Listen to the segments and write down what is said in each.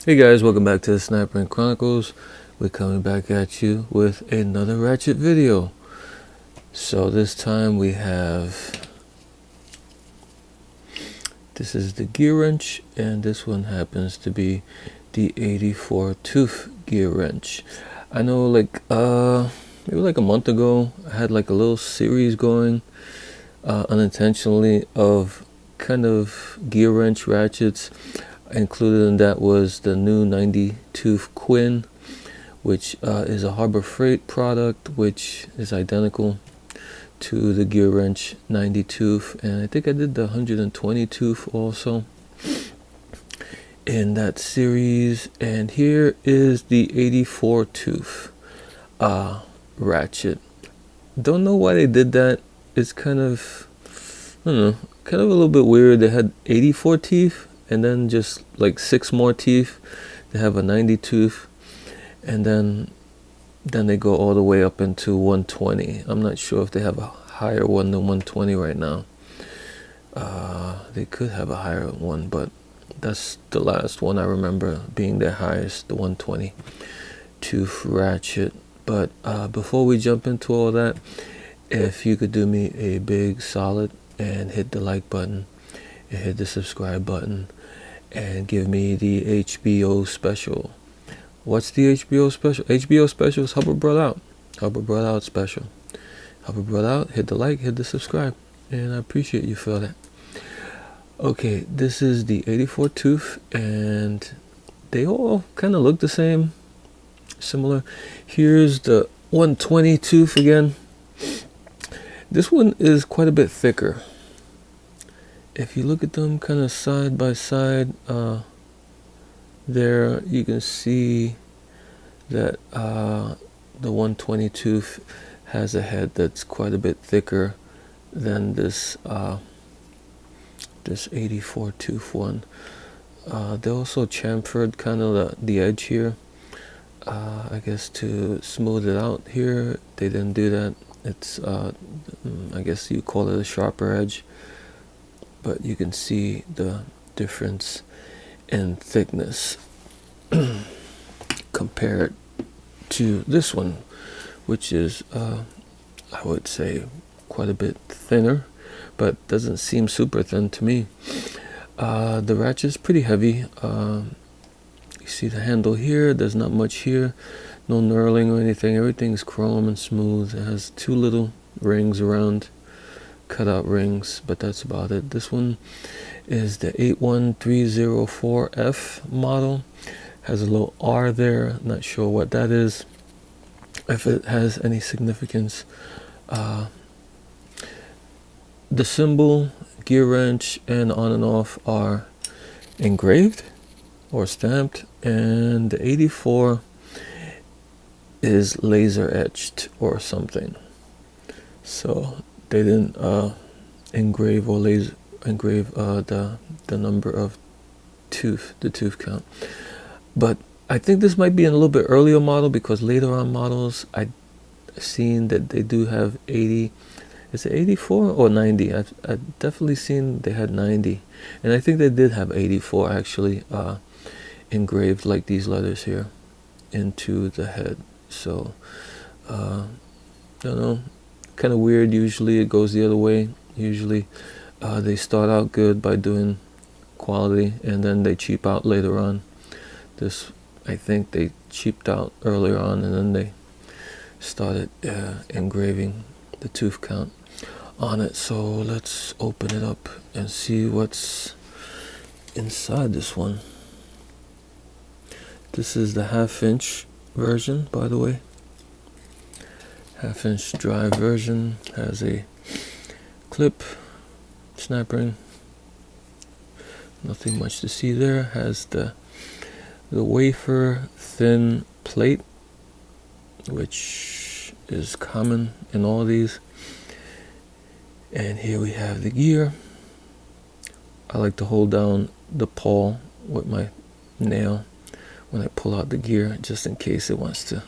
Hey guys, welcome back to the Snipering Chronicles. We're coming back at you with another ratchet video. So this time we have, this is the Gearwrench, and this one happens to be the 84 tooth Gearwrench. I know maybe like a month ago, I had like a little series going unintentionally of kind of Gearwrench ratchets. Included in that was the new 90 tooth Quinn, which is a Harbor Freight product, which is identical to the Gearwrench 90 tooth, and I think I did the 120 tooth also in that series. And here is the 84 tooth ratchet. Don't know why they did that. It's kind of, I don't know, kind of a little bit weird. They had 84 teeth and then just like 6 more teeth. They have a 90 tooth, and then they go all the way up into 120. I'm not sure if they have a higher one than 120 right now. They could have a higher one, but that's the last one I remember being their highest, the 120 tooth ratchet. But before we jump into all that, if you could do me a big solid and hit the like button and hit the subscribe button and give me the HBO special. What's the HBO special? HBO special is Hubbard Brought Out. Hubbard Brought Out special. Hubbard Brought Out, hit the like, hit the subscribe, and I appreciate you for that. Okay, this is the 84 tooth, and they all kind of look the same, similar. Here's the 120 tooth again. This one is quite a bit thicker. If you look at them kind of side by side, there you can see that the 120 tooth has a head that's quite a bit thicker than this 84 tooth one. They also chamfered kind of the edge here, I guess to smooth it out here. They didn't do that. It's I guess you call it a sharper edge, but you can see the difference in thickness compared to this one, which is I would say quite a bit thinner, but doesn't seem super thin to me. The ratchet's pretty heavy. You see the handle here, there's not much here, no knurling or anything. Everything's chrome and smooth. It has 2 little rings around, cutout rings, but that's about it. This one is the 81304F model. Has a little R there, not sure what that is, if it has any significance. The symbol, Gearwrench, and on and off are engraved or stamped, and the 84 is laser etched or something. So they didn't engrave or laser engrave the number of the tooth count. But I think this might be in a little bit earlier model, because later on models I've seen that they do have 80. Is it 84 or 90? I've definitely seen they had 90, and I think they did have 84 actually engraved, like these letters here, into the head. So I don't know, kind of weird. Usually it goes the other way. Usually they start out good by doing quality, and then they cheap out later on. This, I think they cheaped out earlier on, and then they started engraving the tooth count on it. So let's open it up and see what's inside this one. This is the 1/2 inch version, by the way. 1/2 inch dry version. Has a clip, snap ring. Nothing much to see there. Has the wafer thin plate, which is common in all these. And here we have the gear. I like to hold down the pawl with my nail when I pull out the gear, just in case it wants to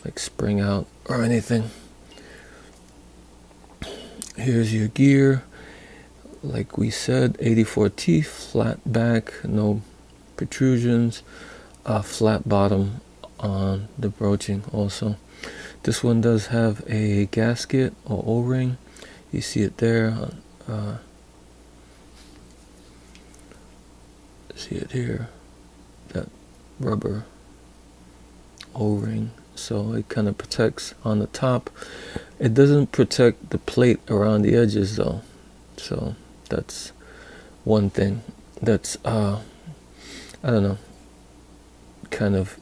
like spring out or anything. Here's your gear. Like we said, 84 teeth, flat back, no protrusions, flat bottom on the broaching also. This one does have a gasket or O-ring. You see it there. See it here, that rubber O-ring. So it kind of protects on the top. It doesn't protect the plate around the edges though. So that's one thing. That's I don't know, kind of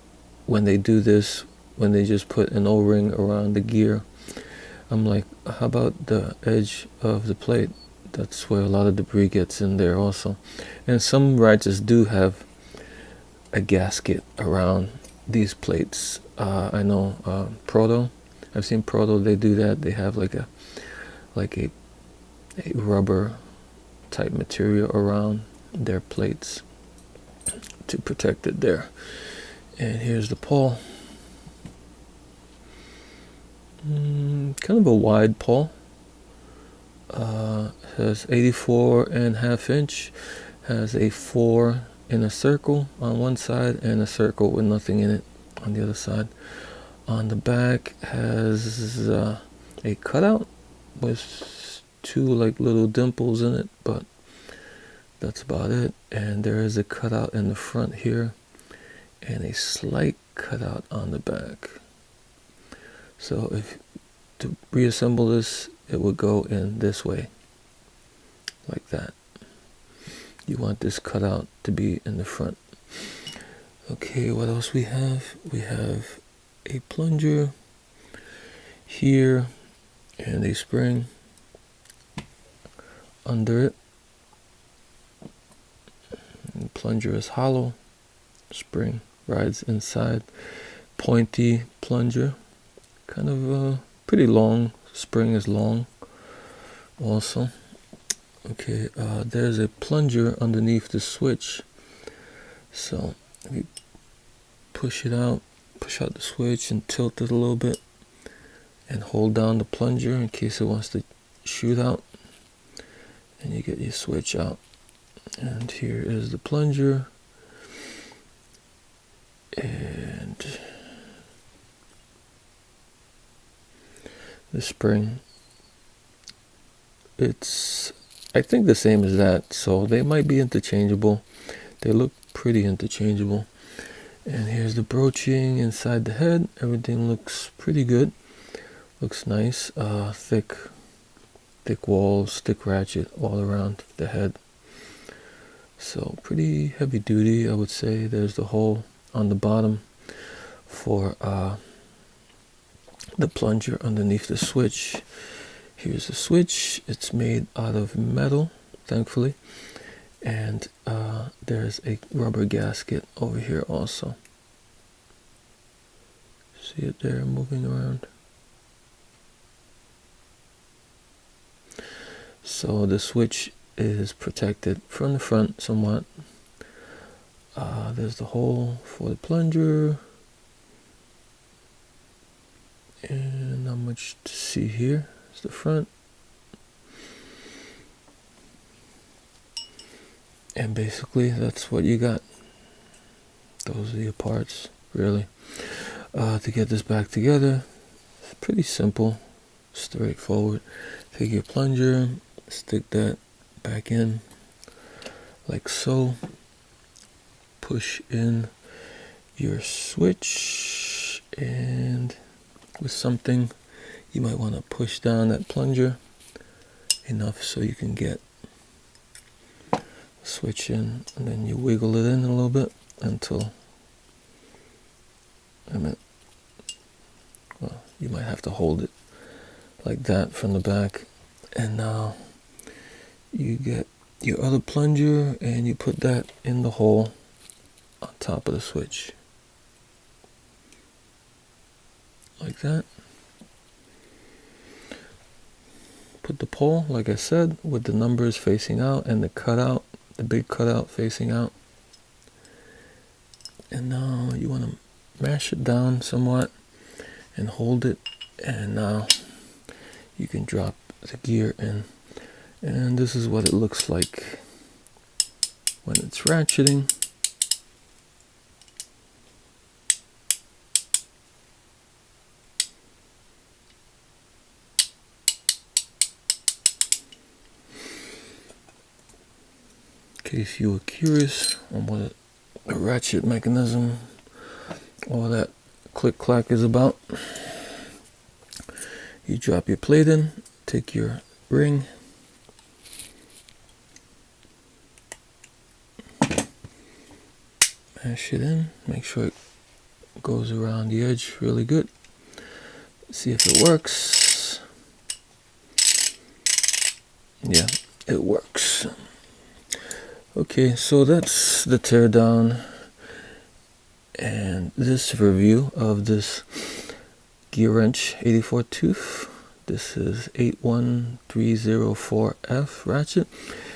when they do this, when they just put an O-ring around the gear, I'm like, how about the edge of the plate? That's where a lot of debris gets in there also. And some ratchets do have a gasket around these plates. I know Proto, I've seen Proto, they do that. They have like a rubber type material around their plates to protect it there. And here's the pawl. Kind of a wide pawl. Has 84.5 inch. Has a 4 in a circle on one side and a circle with nothing in it on the other side. On the back has a cutout with 2 like little dimples in it, but that's about it. And there is a cutout in the front here and a slight cutout on the back. So if to reassemble this, it would go in this way, like that. You want this cutout to be in the front. Okay, what else we have? We have a plunger here and a spring under it. The plunger is hollow. Spring rides inside. Pointy plunger. Kind of pretty long. Spring is long also. Okay, there's a plunger underneath the switch. So if you push out the switch and tilt it a little bit and hold down the plunger in case it wants to shoot out, and you get your switch out. And here is the plunger. And the spring, it's I think the same as that, so they might be interchangeable. They look pretty interchangeable. And here's the broaching inside the head. Everything looks pretty good. Looks nice. Thick walls, thick ratchet all around the head. So pretty heavy duty, I would say. There's the hole on the bottom for the plunger underneath the switch. Here's the switch. It's made out of metal, thankfully. And there's a rubber gasket over here also. See it there moving around? So the switch is protected from the front somewhat. There's the hole for the plunger. And not much to see here. It's the front. And basically that's what you got. Those are your parts, really. To get this back together, it's pretty simple, straightforward. Take your plunger, stick that back in like so. Push in your switch, and with something you might want to push down that plunger enough so you can get the switch in, and then you wiggle it in a little bit until, well, you might have to hold it like that from the back. And now you get your other plunger and you put that in the hole on top of the switch, like that. Put the pole, like I said, with the numbers facing out and the cutout, the big cutout facing out. And now you want to mash it down somewhat and hold it, and now you can drop the gear in. And this is what it looks like when it's ratcheting. case you were curious on what a ratchet mechanism, all that click clack is about. You drop your plate in, take your ring, mash it in, make sure it goes around the edge really good. See if it works. Yeah, it works. Okay, so that's the teardown and this review of this Gearwrench 84 tooth. This is 81304F ratchet.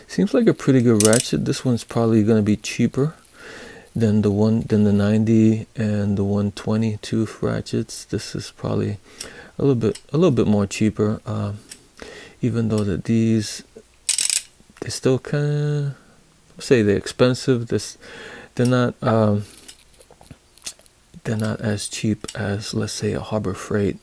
Seems like a pretty good ratchet. This one's probably going to be cheaper than the 90 and the 120 tooth ratchets. This is probably a little bit more cheaper. Even though that these, they still kind of say they're expensive. They're not as cheap as, let's say, a Harbor Freight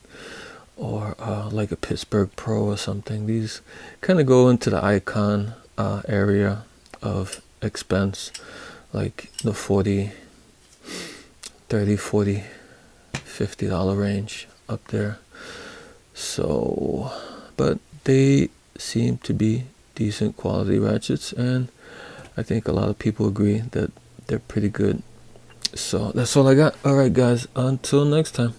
or like a Pittsburgh Pro or something. These kind of go into the icon area of expense, like the $30, $40, $50 range up there. So, but they seem to be decent quality ratchets, and I think a lot of people agree that they're pretty good. So that's all I got. All right, guys, until next time.